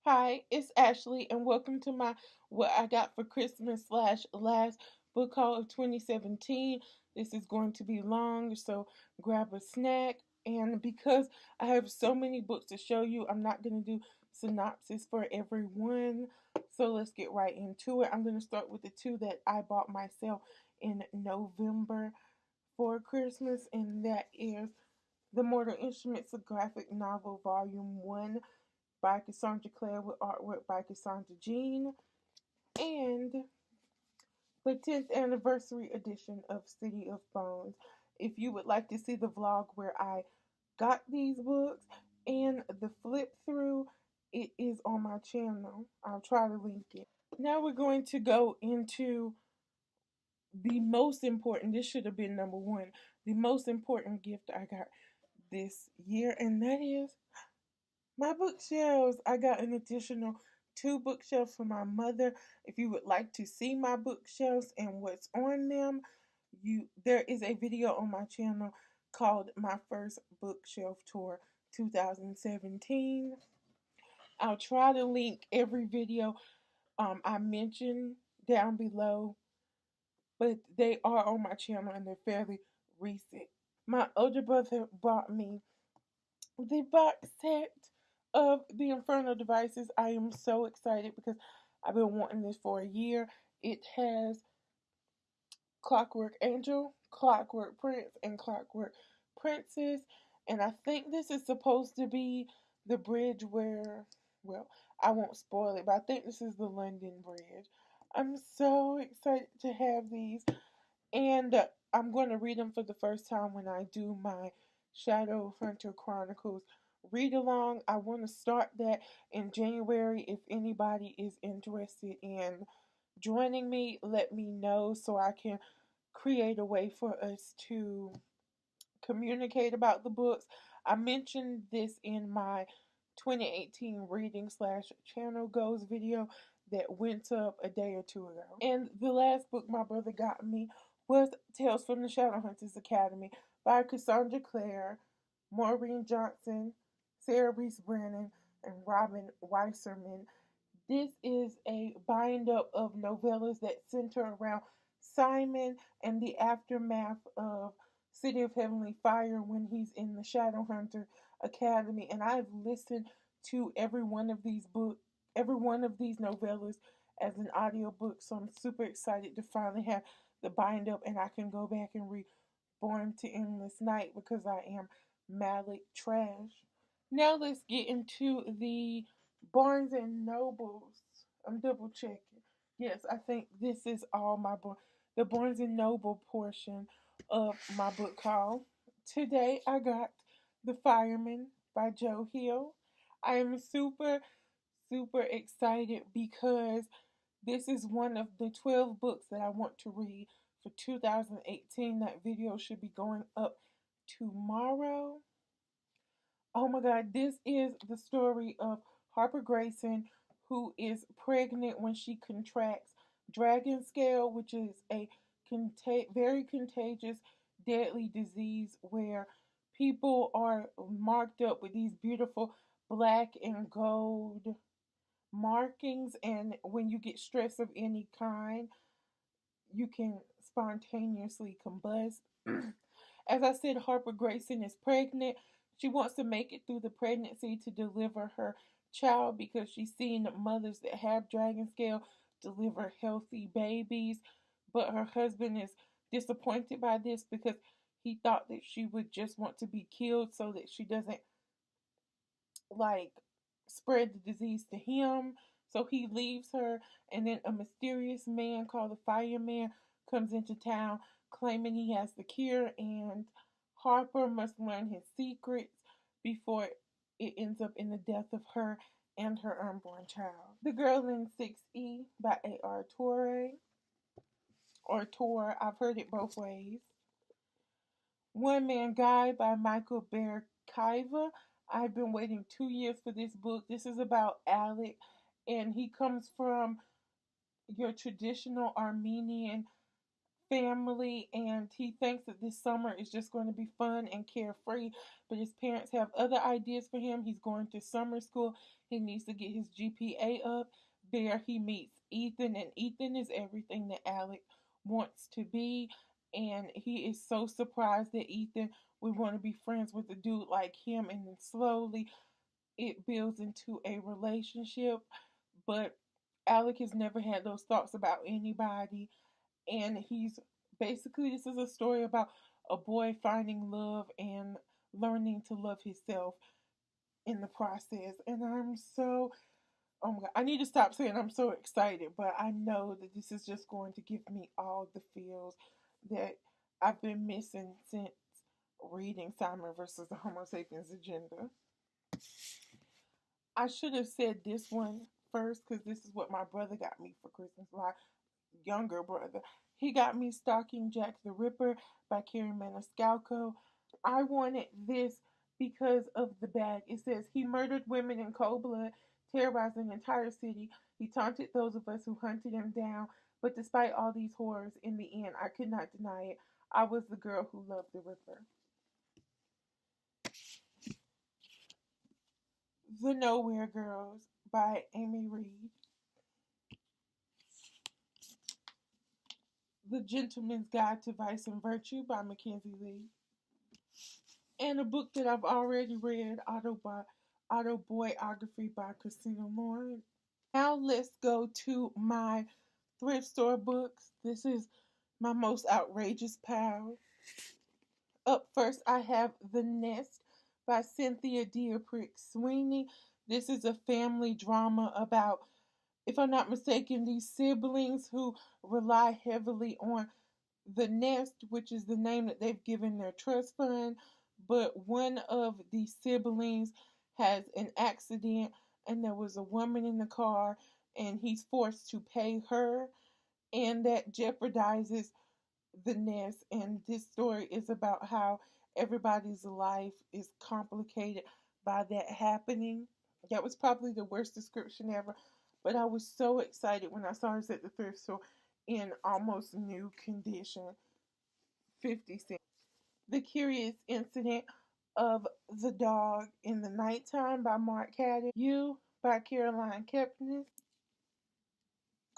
Hi, it's Ashley, and welcome to my What I Got for Christmas slash last book haul of 2017. This is going to be long, so grab a snack. And because I have so many books to show you, I'm not going to do synopsis for every one. So let's get right into it. I'm going to start with the two that I bought myself in November for Christmas, and that is The Mortal Instruments, a graphic novel, volume 1 by Cassandra Clare with artwork by Cassandra Jean, and the 10th anniversary edition of City of Bones. If you would like to see the vlog where I got these books and the flip through, it is on my channel. I'll try to link it. Now we're going to go into the most important, this should have been number one, the most important gift I got this year, and that is my bookshelves. I got an additional two bookshelves for my mother. If you would like to see my bookshelves and what's on them, there is a video on my channel called My First Bookshelf Tour 2017. I'll try to link every video I mentioned down below, but they are on my channel and they're fairly recent. My older brother bought me the box set of the Infernal Devices. I am so excited because I've been wanting this for a year. It has Clockwork Angel, Clockwork Prince, and Clockwork Princess. And I think this is supposed to be the bridge where, well, I won't spoil it, but I think this is the London Bridge. I'm so excited to have these. And I'm going to read them for the first time when I do my Shadowhunter Chronicles read along. I want to start that in January. If anybody is interested in joining me, let me know so I can create a way for us to communicate about the books. I mentioned this in my 2018 reading slash channel goals video that went up a day or two ago. And the last book my brother got me was Tales from the Shadowhunters Academy by Cassandra Clare, Maureen Johnson, Sarah Reese Brannon, and Robin Weisserman. This is a bind up of novellas that center around Simon and the aftermath of City of Heavenly Fire when he's in the Shadowhunter Academy. And I've listened to every one of these novellas as an audiobook. So I'm super excited to finally have the bind up and I can go back and read Born to Endless Night because I am Malik trash. Now let's get into the Barnes and Nobles. I'm double checking. Yes, I think this is all the Barnes and Noble portion of my book haul. Today I got The Fireman by Joe Hill. I am super excited because this is one of the 12 books that I want to read for 2018. That video should be going up tomorrow. Oh my God, this is the story of Harper Grayson, who is pregnant when she contracts dragon scale, which is a very contagious, deadly disease where people are marked up with these beautiful black and gold markings, and when you get stress of any kind, you can spontaneously combust. As I said, Harper Grayson is pregnant. She wants to make it through the pregnancy to deliver her child because she's seen mothers that have dragon scale deliver healthy babies. But her husband is disappointed by this because he thought that she would just want to be killed so that she doesn't like spread the disease to him. So he leaves her, and then a mysterious man called the Fireman comes into town claiming he has the cure, and Harper must learn his secrets before it ends up in the death of her and her unborn child. The Girl in 6E by A.R. Torre, or Tor, I've heard it both ways. One Man Guide by Michael Berkiva. I've been waiting 2 years for this book. This is about Alec, and he comes from your traditional Armenian family, and he thinks that this summer is just going to be fun and carefree. But his parents have other ideas for him. He's going to summer school. He needs to get his GPA up. There he meets Ethan, and Ethan is everything that Alec wants to be. And he is so surprised that Ethan would want to be friends with a dude like him. And then slowly it builds into a relationship. But Alec has never had those thoughts about anybody, and he's basically, this is a story about a boy finding love and learning to love himself in the process. And I'm so, oh my god, I need to stop saying I'm so excited, but I know that this is just going to give me all the feels that I've been missing since reading Simon versus the Homo sapiens agenda. I should have said this one first because this is what my brother got me for Christmas. My younger brother. He got me Stalking Jack the Ripper by Carrie Maniscalco. I wanted this because of the bag. It says, he murdered women in cold blood, terrorizing an entire city. He taunted those of us who hunted him down. But despite all these horrors, in the end, I could not deny it. I was the girl who loved the Ripper. The Nowhere Girls by Amy Reed. The Gentleman's Guide to Vice and Virtue by Mackenzie Lee. And a book that I've already read, Autobiography by Christina Lauren. Now let's go to my thrift store books. This is my most outrageous pile. Up first, I have The Nest by Cynthia D'Aprix Sweeney. This is a family drama about, if I'm not mistaken, these siblings who rely heavily on the Nest, which is the name that they've given their trust fund. But one of the siblings has an accident, and there was a woman in the car, and he's forced to pay her, and that jeopardizes the Nest. And this story is about how everybody's life is complicated by that happening. That was probably the worst description ever, but I was so excited when I saw it at the thrift store in almost new condition. 50 cents. The Curious Incident of the Dog in the Nighttime by Mark Haddon. You by Caroline Kepnes.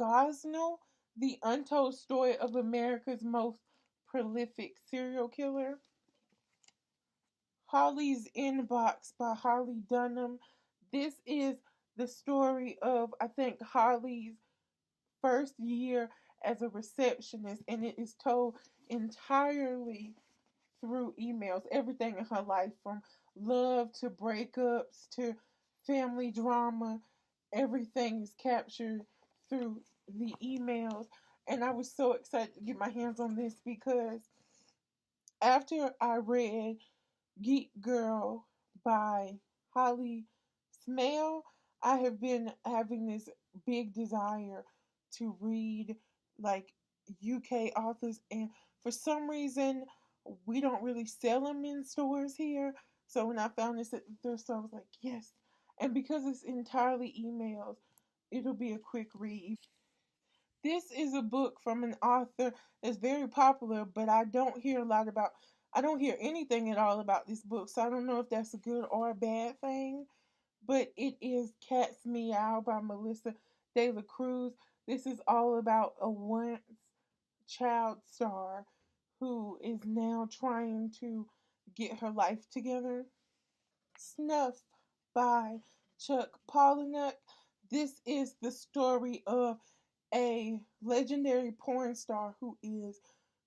Gosnell, The Untold Story of America's Most Prolific Serial Killer. Holly's Inbox by Holly Dunham. This is the story of, I think, Holly's first year as a receptionist, and it is told entirely through emails. Everything in her life, from love to breakups to family drama, everything is captured through the emails. And I was so excited to get my hands on this because after I read Geek Girl by Holly Smale, I have been having this big desire to read like UK authors, and for some reason we don't really sell them in stores here. So when I found this at the thrift store, I was like, yes. And because it's entirely emails, it'll be a quick read. This is a book from an author that's very popular, but I don't hear anything at all about this book, so I don't know if that's a good or a bad thing. But it is Cat's Meow by Melissa De La Cruz. This is all about a once child star who is now trying to get her life together. Snuff by Chuck Palahniuk. This is the story of a legendary porn star who is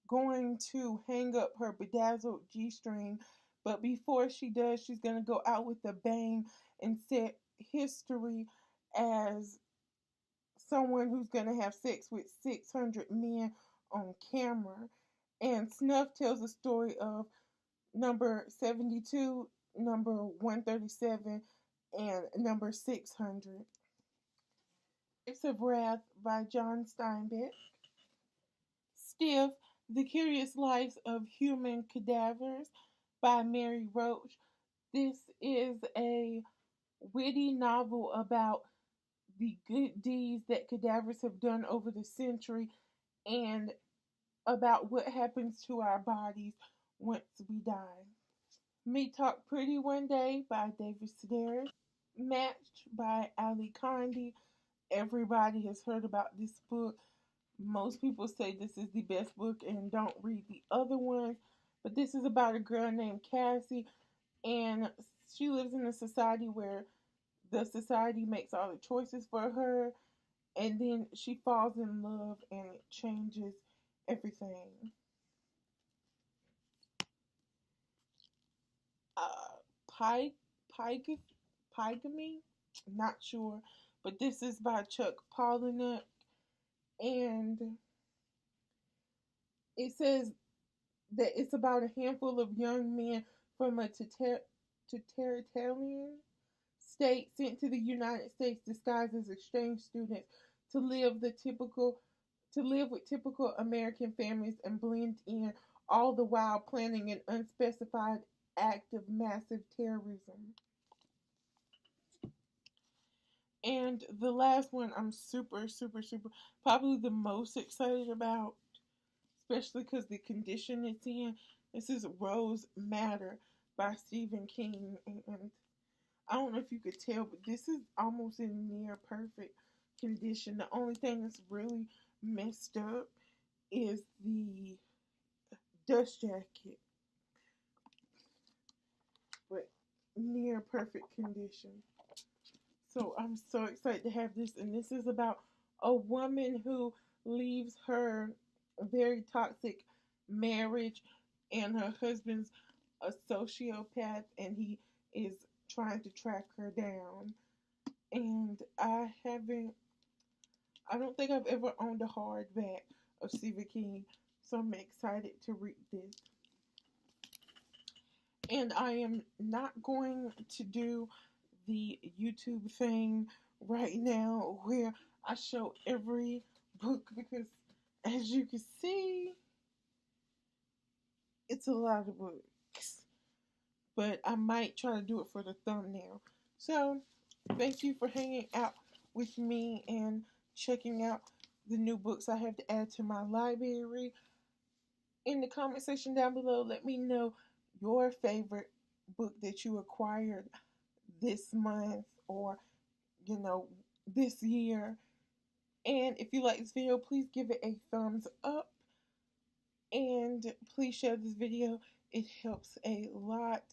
going to hang up her bedazzled G string, but before she does, she's going to go out with a bang and set history as someone who's going to have sex with 600 men on camera. And Snuff tells the story of number 72, number 137, and number 600. Grapes of Wrath by John Steinbeck. Stiff, The Curious Lives of Human Cadavers by Mary Roach. This is a witty novel about the good deeds that cadavers have done over the century, and about what happens to our bodies once we die. Me Talk Pretty One Day by David Sedaris. Matched by Ali Kandi. Everybody has heard about this book. Most people say this is the best book and don't read the other ones. But this is about a girl named Cassie, and she lives in a society where the society makes all the choices for her, and then she falls in love and it changes everything. Pike, Pike, Pygamy, not sure, but this is by Chuck Palahniuk, and it says that it's about a handful of young men from a totalitarian state sent to the United States disguised as exchange students to live the typical to live with typical American families and blend in, all the while planning an unspecified act of massive terrorism. And the last one I'm super, super, super, probably the most excited about, especially because the condition it's in. This is Rose Madder by Stephen King. And I don't know if you could tell, but this is almost in near perfect condition. The only thing that's really messed up is the dust jacket, but near perfect condition. So I'm so excited to have this. And this is about a woman who leaves her very toxic marriage, and her husband's a sociopath, and he is trying to track her down. And I don't think I've ever owned a hardback of Stephen King, so I'm excited to read this. And I am not going to do the YouTube thing right now where I show every book, because as you can see, it's a lot of books. But I might try to do it for the thumbnail. So, thank you for hanging out with me and checking out the new books I have to add to my library. In the comment section down below, let me know your favorite book that you acquired this month, or this year. And if you like this video, please give it a thumbs up, and please share this video. It helps a lot.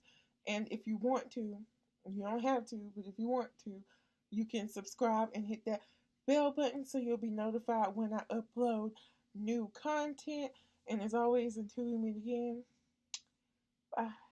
And if you want to, you don't have to, but if you want to, you can subscribe and hit that bell button so you'll be notified when I upload new content. And as always, until we meet again, bye.